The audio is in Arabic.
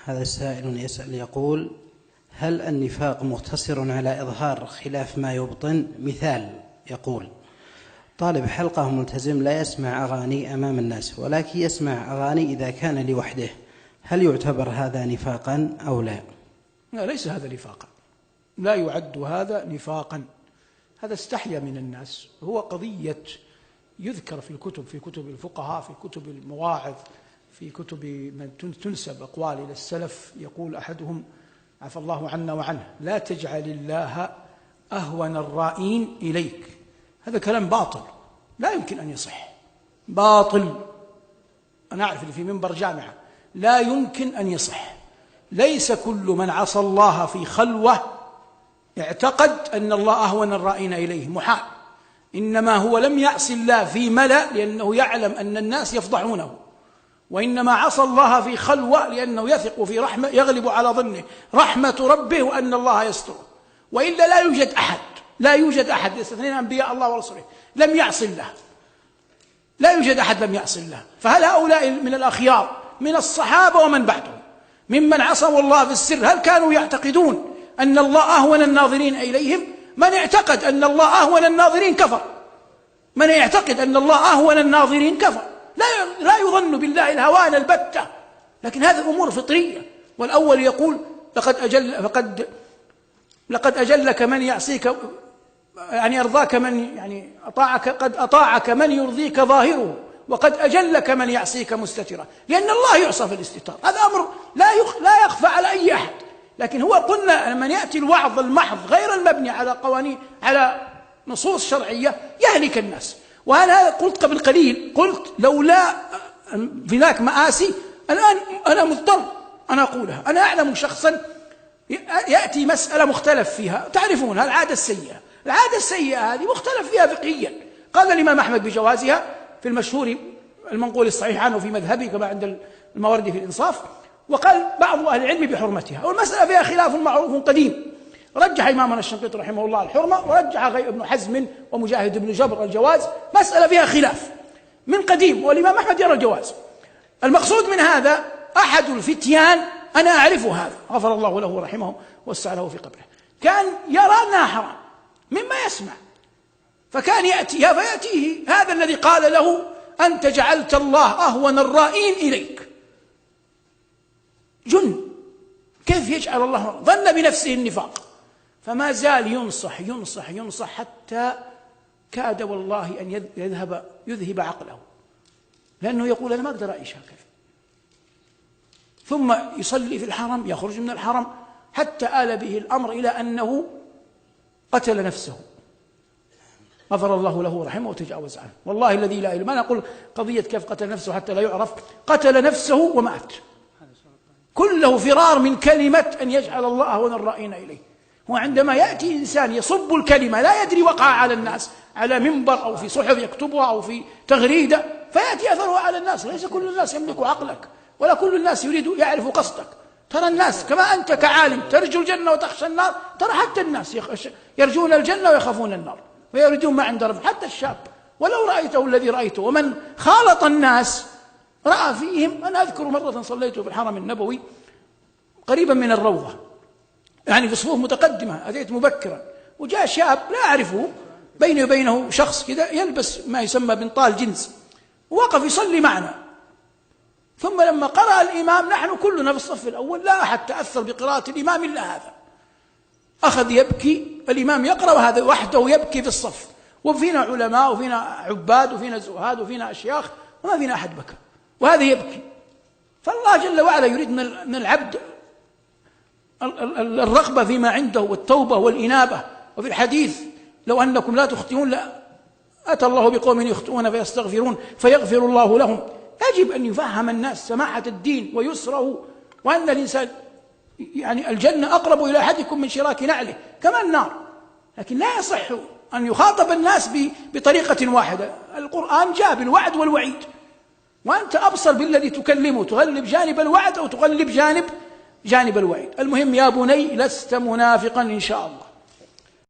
هذا السائل يسأل يقول: هل النفاق مقتصر على إظهار خلاف ما يبطن؟ مثال: يقول طالب حلقة ملتزم لا يسمع أغاني أمام الناس، ولكن يسمع أغاني إذا كان لوحده، هل يعتبر هذا نفاقا أو لا؟ لا، ليس هذا نفاقا، لا يعد هذا نفاقا، هذا استحيا من الناس. هو قضية يذكر في الكتب، في كتب الفقهاء، في كتب المواعظ، في كتب من تنسب أقوال إلى السلف. يقول أحدهم عفى الله عنا وعنه: لا تجعل الله أهون الرائين إليك. هذا كلام باطل لا يمكن أن يصح، باطل. أنا أعرف اللي في منبر جامعة لا يمكن أن يصح. ليس كل من عصى الله في خلوة اعتقد أن الله أهون الرائين إليه، محال. إنما هو لم يعص الله في ملأ لأنه يعلم أن الناس يفضحونه، وإنما عصى الله في خلوة لأنه يثق في رحمة، يغلب على ظنه رحمة ربه وأن الله يستره. وإلا لا يوجد أحد يستثنين أنبياء الله ورسوله لم يعص الله، لا يوجد أحد لم يعص الله. فهل هؤلاء من الأخيار من الصحابة ومن بعدهم ممن عصوا الله في السر هل كانوا يعتقدون أن الله أهون الناظرين إليهم؟ من اعتقد أن الله أهون الناظرين كفر، من يعتقد أن الله أهون الناظرين كفر، لا يظن بالله الهوان البتة. لكن هذه أمور فطرية. والأول يقول: لقد أجلك من يعصيك، يعني أرضاك من يعني أطاعك، قد أطاعك من يرضيك ظاهره، وقد أجلك من يعصيك مستترا، لأن الله يعصى في الاستتار. هذا أمر لا يخفى على أي أحد. لكن هو قلنا من يأتي الوعظ المحض غير المبني على قوانين، على نصوص شرعية، يهلك الناس. وأنا قلت قبل قليل، قلت لولا هناك مآسي الآن أنا مضطر أنا أقولها. أنا أعلم شخصا يأتي مسألة مختلف فيها، تعرفونها، العادة السيئة. العادة السيئة هذه مختلف فيها فقهيا. قال الإمام أحمد بجوازها في المشهور المنقول الصحيح عنه في مذهبه كما عند الماوردي في الإنصاف، وقال بعض أهل العلم بحرمتها. والمسألة فيها خلاف معروف قديم، رجح إمامنا الشنقيطي رحمه الله الحرمة، ورجح ابن حزم ومجاهد بن جبر الجواز. مسألة فيها خلاف من قديم، والإمام أحمد يرى الجواز. المقصود من هذا أحد الفتيان، أنا أعرف هذا، غفر الله له ورحمه ووسع له في قبره، كان يرى أنها حرام مما يسمع، فكان فيأتيه هذا الذي قال له: أنت جعلت الله أهون الرائين إليك. كيف يجعل الله؟ ظن بنفسه النفاق، فما زال ينصح حتى كاد والله أن يذهب عقله، لأنه يقول: أنا ما أقدر أعيش هكذا. ثم يصلي في الحرم، يخرج من الحرم، حتى آل به الأمر إلى أنه قتل نفسه، غفر الله له ورحمه وتجاوز عنه. والله الذي لا إله إلا هو، ما نقول قضية كيف قتل نفسه حتى لا يعرف، قتل نفسه ومات، كله فرار من كلمة أن يجعل الله أهون الرائين إليه. وعندما يأتي إنسان يصب الكلمة لا يدري وقع على الناس على منبر أو في صحف يكتبها أو في تغريدة، فيأتي أثرها على الناس. ليس كل الناس يملك عقلك، ولا كل الناس يعرف قصدك. ترى الناس كما أنت كعالم ترجو الجنة وتخشى النار، ترى حتى الناس يرجون الجنة ويخافون النار ويريدون ما عند ربهم، حتى الشاب ولو رأيته الذي رأيته. ومن خالط الناس رأى فيهم. أنا أذكر مرة صليت في الحرم النبوي قريبا من الروضة، يعني في صفوف متقدمة، أتيت مبكرا، وجاء شاب لا أعرفه، بيني وبينه شخص كذا يلبس ما يسمى بنطال جنس، ووقف يصلي معنا. ثم لما قرأ الإمام، نحن كلنا في الصف الأول، لا أحد تأثر بقراءة الإمام إلا هذا، أخذ يبكي. الإمام يقرأ وهذا وحده يبكي في الصف، وفينا علماء وفينا عباد وفينا زهاد وفينا أشياخ، وما فينا أحد بكى، وهذا يبكي. فالله جل وعلا يريد من العبد الرغبة فيما عنده والتوبة والإنابة. وفي الحديث: لو أنكم لا تخطئون أتى الله بقوم يخطئون فيستغفرون فيغفر الله لهم. يجب أن يفهم الناس سماحة الدين ويسره، وأن الإنسان يعني الجنة أقرب إلى أحدكم من شراك نعله كما النار. لكن لا يصح أن يخاطب الناس بطريقة واحدة. القرآن جاء بالوعد والوعيد، وأنت أبصر بالذي تكلمه، تغلب جانب الوعد أو تغلب جانب الوعيد. المهم يا بني لست منافقا إن شاء الله.